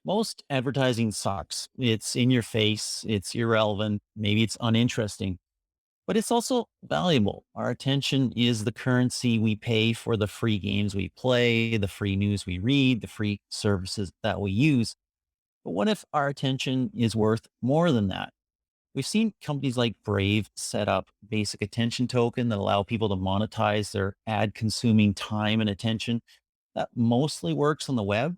Most advertising sucks. It's in your face, it's irrelevant, maybe it's uninteresting, but it's also valuable. Our attention is the currency we pay for the free games we play, the free news we read, the free services that we use. But what if our attention is worth more than that? We've seen companies like Brave set up basic attention token that allow people to monetize their ad consuming time and attention. That mostly works on the web,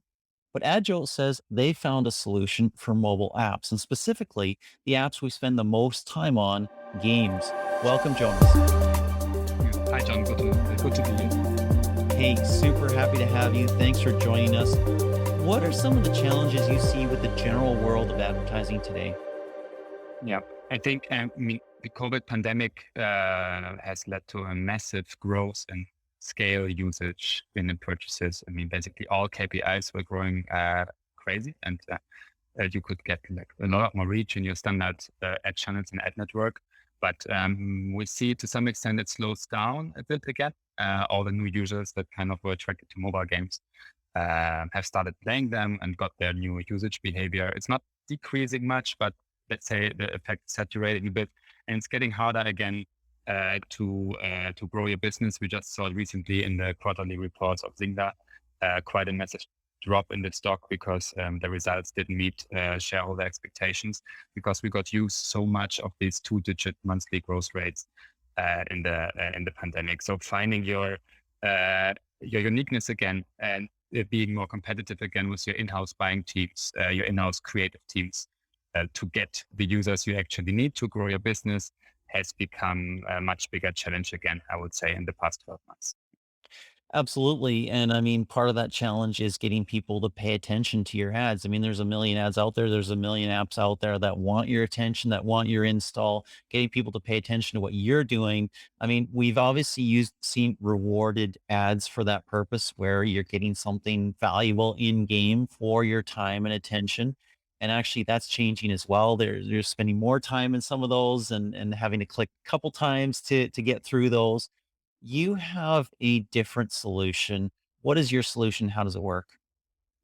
but AdJoe says they found a solution for mobile apps, and specifically the apps we spend the most time on, games. Welcome, Jonas. Yeah. Hi, John. Good to be here. Hey, super happy to have you. Thanks for joining us. What are some of the challenges you see with the general world of advertising today? Yeah, I think the COVID pandemic has led to a massive growth in scale usage in the purchases. I mean, basically all KPIs were growing crazy, and you could get like a lot more reach in your standard ad channels and ad network. But we see to some extent it slows down a bit again. All the new users that kind of were attracted to mobile games have started playing them and got their new usage behavior. It's not decreasing much, but let's say the effect is saturating a bit, and it's getting harder again to grow your business. We just saw recently in the quarterly reports of Zynga quite a massive drop in the stock because the results didn't meet shareholder expectations because we got used so much of these two-digit monthly growth rates in the pandemic. So finding your uniqueness again and being more competitive again with your in-house buying teams, your in-house creative teams, to get the users you actually need to grow your business has become a much bigger challenge again, I would say, in the past 12 months. Absolutely. And I mean, part of that challenge is getting people to pay attention to your ads. I mean, there's a million ads out there. There's a million apps out there that want your attention, that want your install, getting people to pay attention to what you're doing. I mean, we've obviously seen rewarded ads for that purpose where you're getting something valuable in game for your time and attention. And actually that's changing as well. They're spending more time in some of those and having to click a couple times to get through those. You have a different solution. What is your solution? How does it work?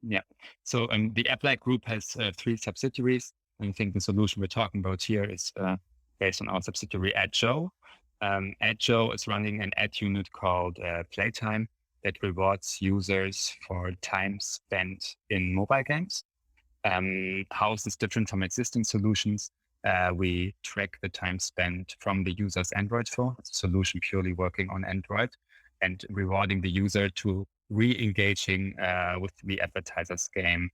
Yeah. So the AppLike group has three subsidiaries. And I think the solution we're talking about here is based on our subsidiary AdJoe. AdJoe is running an ad unit called Playtime that rewards users for time spent in mobile games. How is this different from existing solutions? We track the time spent from the user's Android phone. It's a solution purely working on Android and rewarding the user to re-engaging with the advertiser's game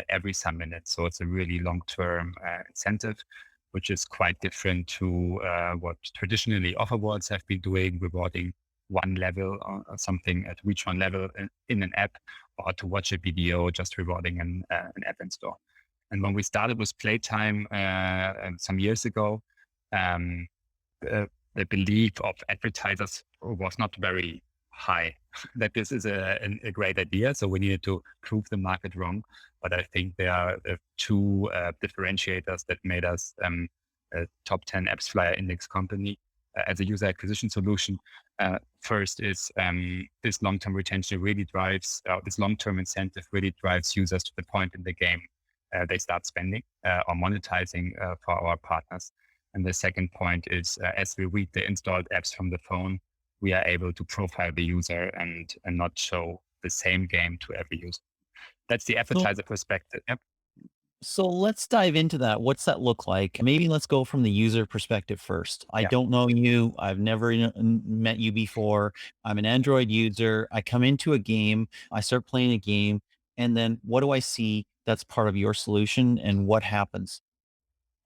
every some minutes. So it's a really long-term incentive, which is quite different to what traditionally offer boards have been doing, rewarding one level or something at reach one level in an app, or to watch a video, just rewarding an app install. And when we started with Playtime some years ago, um, the belief of advertisers was not very high that this is a great idea. So we needed to prove the market wrong. But I think there are two differentiators that made us a top 10 apps flyer index company as a user acquisition solution. First is this long-term retention really drives, this long-term incentive really drives users to the point in the game they start spending or monetizing for our partners. And the second point is as we read the installed apps from the phone, we are able to profile the user and not show the same game to every user. That's the So, advertiser perspective. Yep. so let's dive into that. What's that look like? Maybe let's go from the user perspective first. I Yeah. don't know you. I've never met you before. I'm an Android user. I come into a game. I start playing a game. And then what do I see that's part of your solution and what happens?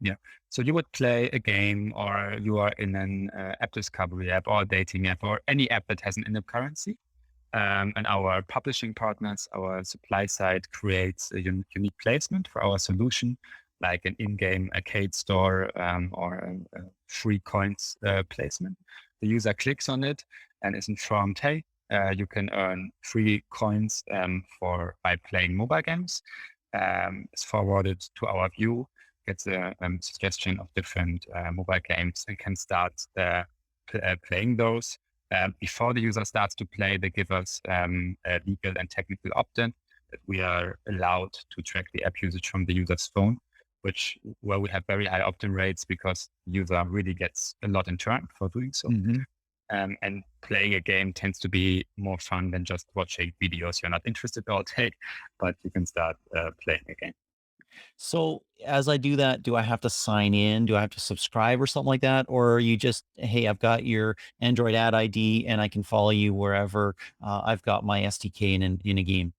Yeah. So you would play a game, or you are in an app discovery app or a dating app or any app that has an in-app currency. And our publishing partners, our supply side creates a unique placement for our solution, like an in-game arcade store or a free coins placement. The user clicks on it and is informed, hey, you can earn free coins for by playing mobile games. It's forwarded to our view, gets a suggestion of different mobile games and can start playing those. Before the user starts to play, they give us a legal and technical opt-in that we are allowed to track the app usage from the user's phone, where we have very high opt-in rates because the user really gets a lot in turn for doing so. Mhm. And playing a game tends to be more fun than just watching videos you're not interested all day, but you can start playing a game. So as I do that, do I have to sign in? Do I have to subscribe or something like that? Or are you just, hey, I've got your Android ad ID and I can follow you wherever I've got my SDK in a game?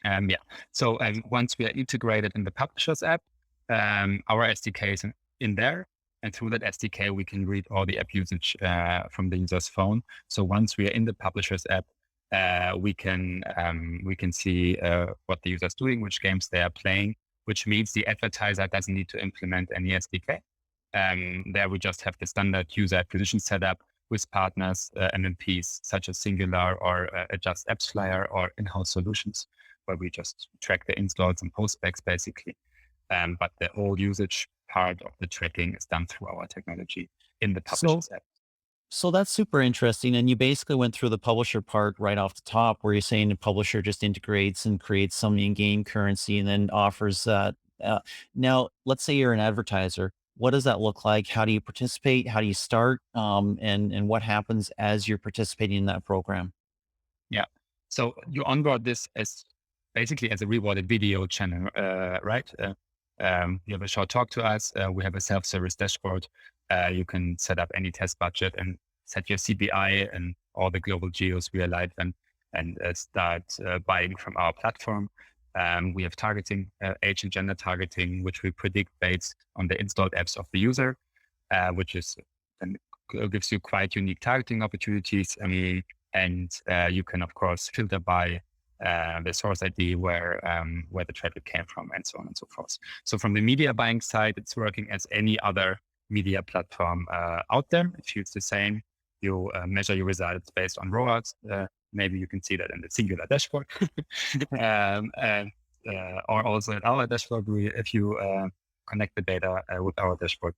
Yeah. So once we are integrated in the publisher's app, our SDK is in there. And through that SDK, we can read all the app usage from the user's phone. So once we are in the publisher's app, we can see what the user is doing, which games they are playing, which means the advertiser doesn't need to implement any SDK. There we just have the standard user acquisition setup with partners, MMPs such as Singular or Adjust Apps Flyer or in-house solutions, where we just track the installs and postbacks basically. But the whole usage part of the tracking is done through our technology in the So publisher's app. So that's super interesting. And you basically went through the publisher part right off the top where you're saying the publisher just integrates and creates some in-game currency and then offers that. Now, let's say you're an advertiser. What does that look like? How do you participate? How do you start? And what happens as you're participating in that program? Yeah. So you onboard this as basically as a rewarded video channel, right? You have a short talk to us. We have a self-service dashboard. You can set up any test budget and set your CPI and all the global geos we are live and start buying from our platform. We have targeting, age and gender targeting, which we predict based on the installed apps of the user, which is then gives you quite unique targeting opportunities. And you can, of course, filter by the source ID where the traffic came from, and so on and so forth. So from the media buying side, it's working as any other media platform out there. It feels the same. You measure your results based on ROAS. Maybe you can see that in the Singular dashboard, and or also at our dashboard if you connect the data with our dashboard.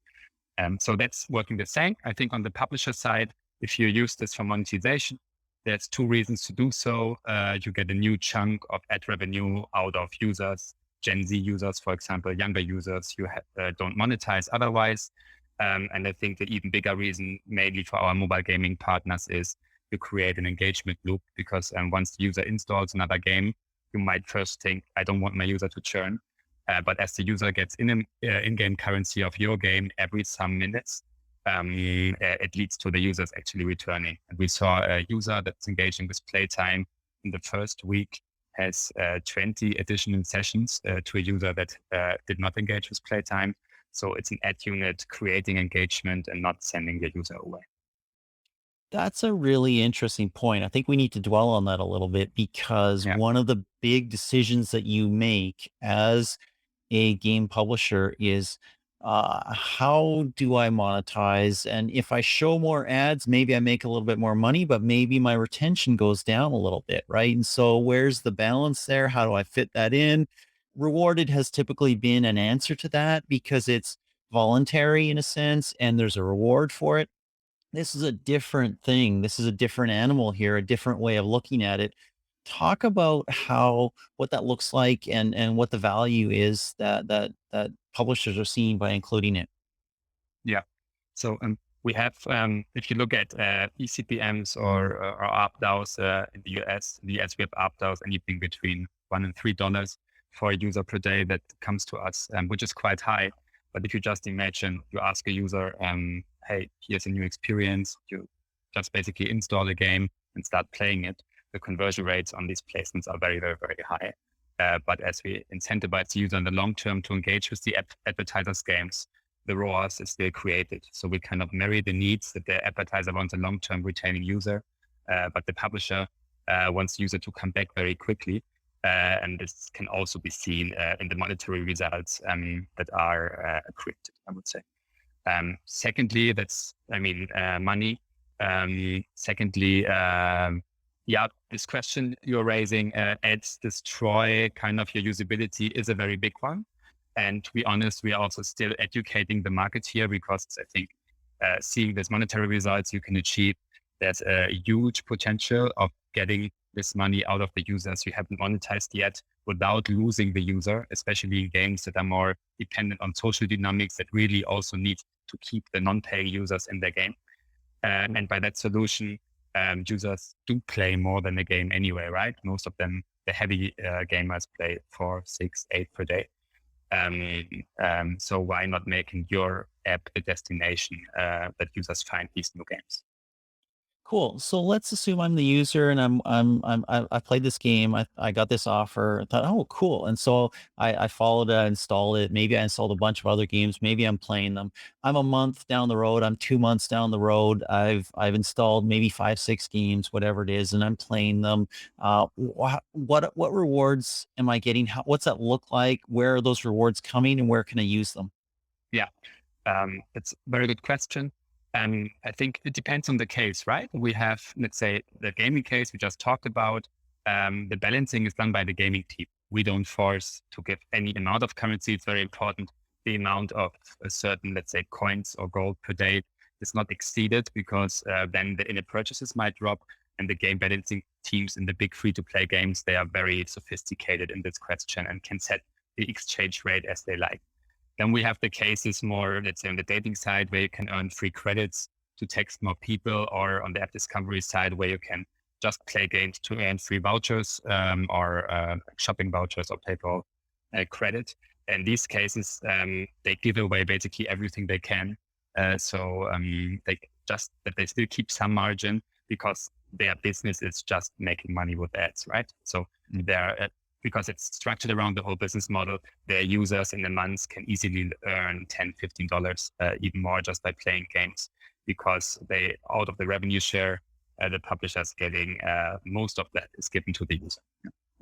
So that's working the same. I think on the publisher side, if you use this for monetization, there's two reasons to do so. You get a new chunk of ad revenue out of users, Gen Z users, for example, younger users you don't monetize otherwise. And I think the even bigger reason, mainly for our mobile gaming partners, is you create an engagement loop because once the user installs another game, you might first think, I don't want my user to churn. But as the user gets in-game currency of your game every some minutes, it leads to the users actually returning. And we saw a user that's engaging with playtime in the first week has 20 additional sessions to a user that did not engage with playtime. So it's an ad unit creating engagement and not sending the user away. That's a really interesting point. I think we need to dwell on that a little bit because Yeah. one of the big decisions that you make as a game publisher is how do I monetize? And if I show more ads, maybe I make a little bit more money, but maybe my retention goes down a little bit, right? And so where's the balance there? How do I fit that in? Rewarded has typically been an answer to that because it's voluntary in a sense and there's a reward for it. This is a different thing. This is a different animal here, a different way of looking at it. Talk about how what that looks like and what the value is that publishers are seeing by including it. Yeah. So we have, if you look at eCPMs or AppDAOs in the US we have AppDAOs anything between $1 and $3 for a user per day that comes to us, which is quite high. But if you just imagine, you ask a user, hey, here's a new experience. You just basically install a game and start playing it. The conversion rates on these placements are very, very, very high. But as we incentivize the user in the long term to engage with the advertisers games, the ROAS is still created. So we kind of marry the needs that the advertiser wants a long-term retaining user, but the publisher wants the user to come back very quickly. And this can also be seen in the monetary results that are accrued, I would say. Secondly, money. Secondly, yeah, this question you're raising, ads destroy kind of your usability is a very big one. And to be honest, we are also still educating the market here because I think seeing these monetary results you can achieve, there's a huge potential of getting this money out of the users you haven't monetized yet without losing the user, especially in games that are more dependent on social dynamics that really also need to keep the non-paying users in their game. And by that solution, users do play more than a game anyway, right? Most of them, the heavy gamers, play 4, 6, 8 per day. So why not making your app a destination that users find these new games? Cool. So let's assume I'm the user and I played this game. I got this offer. I thought, oh, cool. And so I followed it, I installed it. Maybe I installed a bunch of other games. Maybe I'm playing them. I'm a month down the road. I'm 2 months down the road. I've installed maybe 5, 6 games, whatever it is, and I'm playing them. What rewards am I getting? What's that look like? Where are those rewards coming, and where can I use them? Yeah. It's a very good question. I think it depends on the case, right? We have, let's say, the gaming case we just talked about. The balancing is done by the gaming team. We don't force to give any amount of currency. It's very important. The amount of a certain, let's say, coins or gold per day is not exceeded because then the in-app purchases might drop. And the game balancing teams in the big free-to-play games, they are very sophisticated in this question and can set the exchange rate as they like. Then we have the cases more, let's say, on the dating side where you can earn free credits to text more people, or on the app discovery side where you can just play games to earn free vouchers or shopping vouchers or PayPal credit. In these cases, they give away basically everything they can. They just that they still keep some margin because their business is just making money with ads, right? So they're because it's structured around the whole business model, their users in a month can easily earn $10, $15, even more just by playing games because they, out of the revenue share, the publisher's getting most of that is given to the user.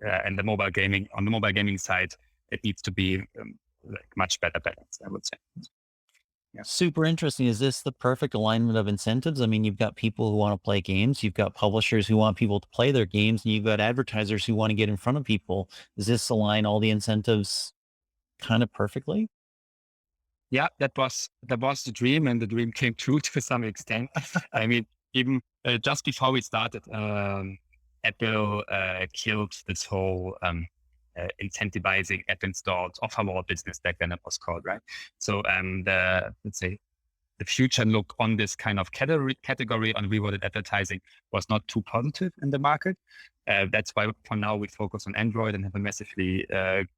And on the mobile gaming side, it needs to be like much better balance, I would say. Yeah. Super interesting. Is this the perfect alignment of incentives? I mean, you've got people who want to play games, you've got publishers who want people to play their games, and you've got advertisers who want to get in front of people. Does this align all the incentives kind of perfectly? Yeah, that was the dream, and the dream came true to some extent. I mean, even just before we started, Apple killed this whole incentivizing app installs offer wall business back then it was called, right? So the let's say the future look on this kind of category on rewarded advertising was not too positive in the market. That's why for now we focus on Android and have a massively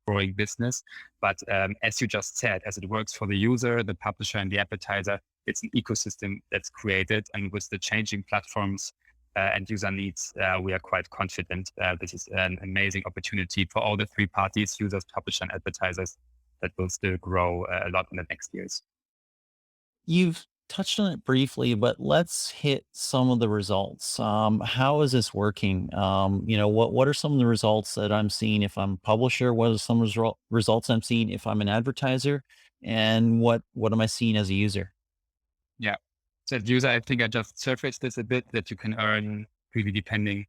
growing business. But as you just said, as it works for the user, the publisher, and the advertiser, it's an ecosystem that's created. And with the changing platforms and user needs, we are quite confident this is an amazing opportunity for all the three parties, users, publisher, and advertisers, that will still grow a lot in the next years. You've touched on it briefly, but let's hit some of the results. How is this working? What are some of the results that I'm seeing if I'm a publisher? What are some results I'm seeing if I'm an advertiser? And what am I seeing as a user? Yeah. So as user, I think I just surfaced this a bit that you can earn really depending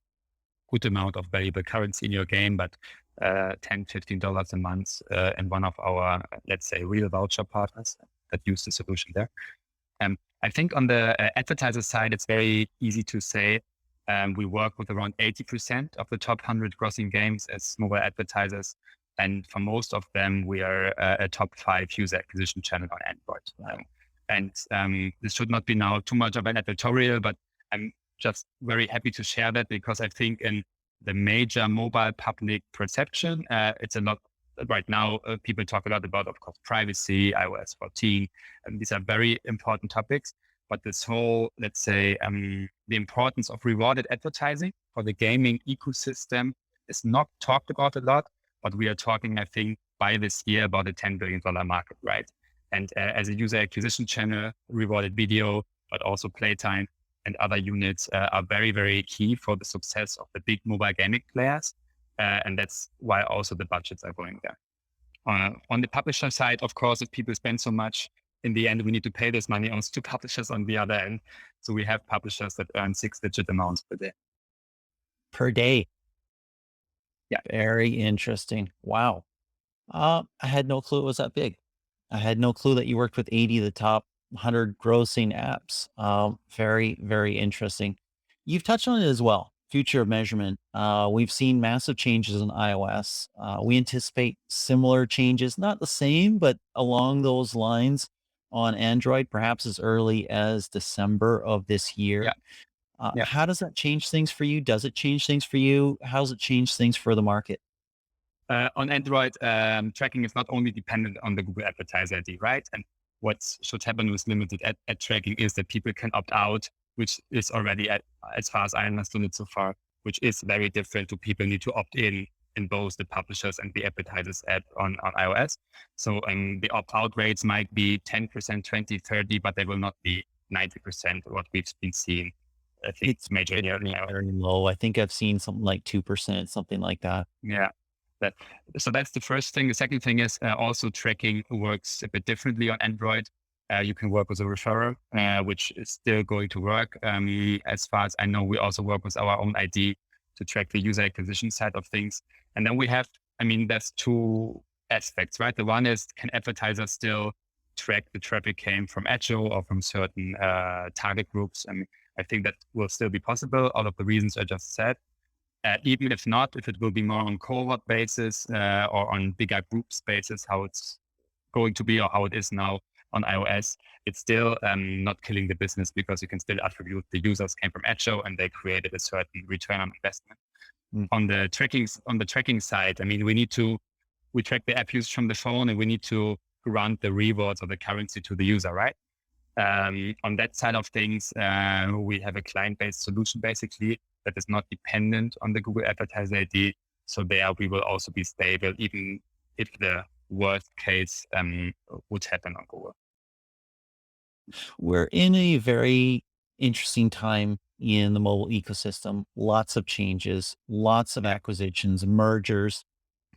good amount of variable currency in your game, but $10, $15 a month in one of our, let's say, real voucher partners that use the solution there. I think on the advertiser side, it's very easy to say we work with around 80% of the top 100 grossing games as mobile advertisers. And for most of them, we are a top 5 user acquisition channel on Android. This should not be now too much of an editorial, but I'm just very happy to share that because I think in the major mobile public perception, it's a lot right now. People talk a lot about, of course, privacy, iOS 14, and these are very important topics. But this whole, let's say, the importance of rewarded advertising for the gaming ecosystem is not talked about a lot, but we are talking, I think, by this year about a $10 billion market, right? And as a user acquisition channel, rewarded video, but also playtime and other units are very, very key for the success of the big mobile gaming players. And that's why also the budgets are going there. On the publisher side, of course, if people spend so much, in the end, we need to pay this money on to publishers on the other end. So we have publishers that earn 6-digit amounts per day. Per day. Yeah. Very interesting. Wow. I had no clue it was that big. I had no clue that you worked with 80 of the top 100 grossing apps. Very, very interesting. You've touched on it as well. future of measurement. We've seen massive changes in iOS. We anticipate similar changes, not the same, but along those lines on Android, perhaps as early as December of this Yeah. year. Yeah. How does that change things for you? Does it change things for you? How does it change things for the market? On Android, tracking is not only dependent on the Google Advertiser ID, right? And what should happen with limited ad tracking is that people can opt out, which is already, as far as I understood it so far, which is very different to people need to opt in both the publishers and the advertisers app on iOS. So the opt-out rates might be 10%, 20, 30, but they will not be 90% what we've been seeing. I think It's major it's in iOS. very low. I think I've seen something like 2%, something like that. Yeah. That, so that's the first thing. The second thing is also tracking works a bit differently on Android. You can work with a referrer, which is still going to work. As far as I know, we also work with our own ID to track the user acquisition side of things. And then we have, there's two aspects, right? The one is, can advertisers still track the traffic came from AdJoe or from certain target groups? I think that will still be possible, all of the reasons I just said. Even if not, if it will be more on cohort basis or on bigger groups basis, how it's going to be or how it is now on iOS, it's still not killing the business because you can still attribute the users came from AdJoe and they created a certain return on investment. Mm. On the tracking side, we track the app usage from the phone and we need to grant the rewards or the currency to the user, right? On that side of things, we have a client-based solution basically that is not dependent on the Google Advertiser ID. So there we will also be stable, even if the worst case would happen on Google. We're in a very interesting time in the mobile ecosystem. Lots of changes, lots of Yeah, acquisitions, mergers,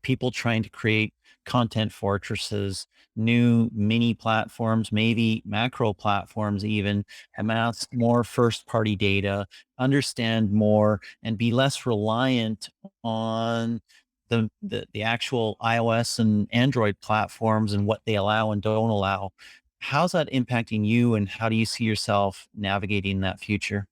people trying to create content fortresses, new mini platforms, maybe macro platforms, even amass more first party data, understand more, and be less reliant on the actual iOS and Android platforms and what they allow and don't allow. How's that impacting you, and how do you see yourself navigating that future?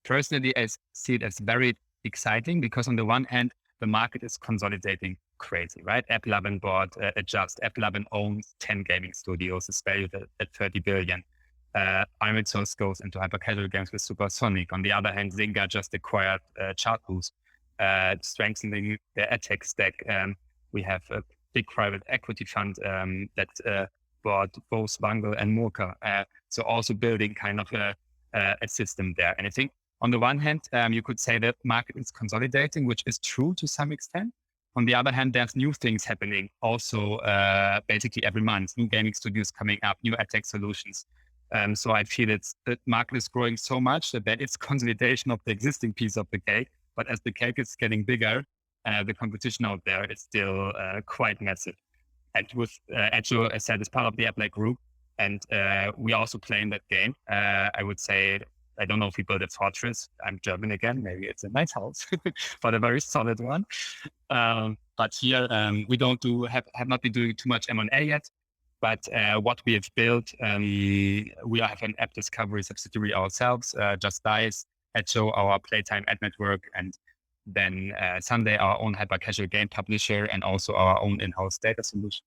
personally, I see it as very exciting because on the one hand, the market is consolidating crazy, right? AppLovin bought Adjust. AppLovin owns 10 gaming studios. It's valued at 30 billion. Iron Source goes into hyper casual games with Supersonic. On the other hand, Zynga just acquired Chartboost, strengthening their ad tech stack. We have a big private equity fund that bought both Wangle and Mocha. So also building kind of a system there. And I think on the one hand, you could say that market is consolidating, which is true to some extent. On the other hand, there's new things happening also basically every month, new gaming studios coming up, new ad tech solutions. So I feel the market is growing so much that there is consolidation of the existing piece of the cake. But as the cake is getting bigger, the competition out there is still quite massive. And with AdJoe, as said, is part of the AppLike group. And we also play in that game. I would say, I don't know if we build a fortress. I'm German again. Maybe it's a nice house, but a very solid one. But here we don't have not been doing too much M&A yet. But what we have built, we have an app discovery subsidiary ourselves, Just Dice, AdJoe, our playtime ad network, and then Sunday, our own hyper casual game publisher, and also our own in-house data solution.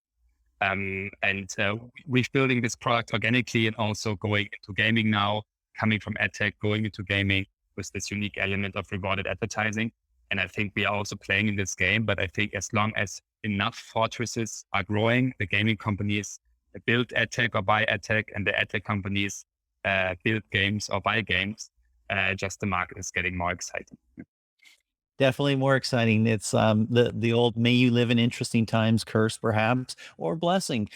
We're building this product organically and also going into gaming now, coming from edtech, going into gaming with this unique element of rewarded advertising. And I think we are also playing in this game. But I think as long as enough fortresses are growing, the gaming companies build edtech or buy edtech, and the edtech companies build games or buy games, just the market is getting more exciting. Definitely more exciting. It's the old "May you live in interesting times" curse, perhaps, or blessing.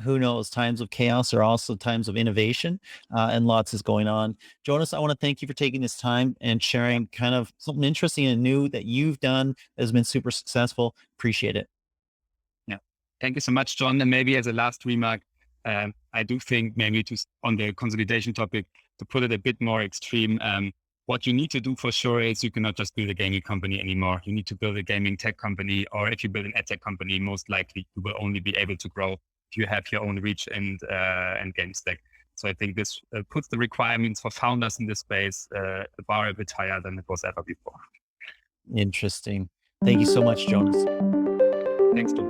Who knows? Times of chaos are also times of innovation, and lots is going on. Jonas, I want to thank you for taking this time and sharing kind of something interesting and new that you've done that has been super successful. Appreciate it. Yeah. Thank you so much, John. And maybe as a last remark, I do think maybe on the consolidation topic, to put it a bit more extreme, what you need to do for sure is you cannot just build a gaming company anymore. You need to build a gaming tech company, or if you build an ad tech company, most likely you will only be able to grow if you have your own reach and game stack. So I think this puts the requirements for founders in this space a bar a bit higher than it was ever before. Interesting. Thank you so much, Jonas. Thanks to